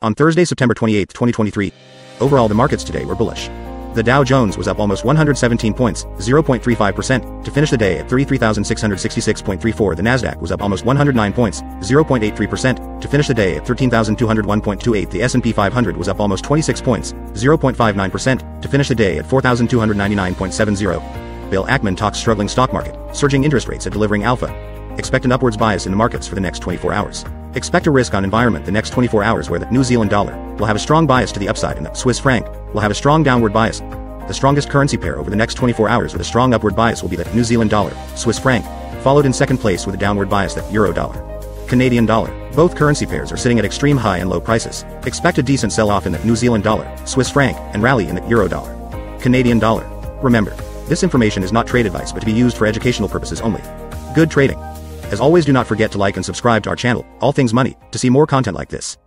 On Thursday, September 28, 2023, overall the markets today were bullish. The Dow Jones was up almost 117 points, 0.35%, to finish the day at 33,666.34. The Nasdaq was up almost 109 points, 0.83%, to finish the day at 13,201.28. The S&P 500 was up almost 26 points, 0.59%, to finish the day at 4,299.70. Bill Ackman talks struggling stock market, surging interest rates at delivering alpha. Expect an upwards bias in the markets for the next 24 hours. Expect a risk-on environment the next 24 hours where the New Zealand dollar will have a strong bias to the upside and the Swiss franc will have a strong downward bias. The strongest currency pair over the next 24 hours with a strong upward bias will be the New Zealand dollar, Swiss franc, followed in second place with a downward bias the Euro dollar, Canadian dollar. Both currency pairs are sitting at extreme high and low prices. Expect a decent sell-off in the New Zealand dollar, Swiss franc, and rally in the Euro dollar, Canadian dollar. Remember, this information is not trade advice but to be used for educational purposes only. Good trading. As always, do not forget to like and subscribe to our channel, All Things Money, to see more content like this.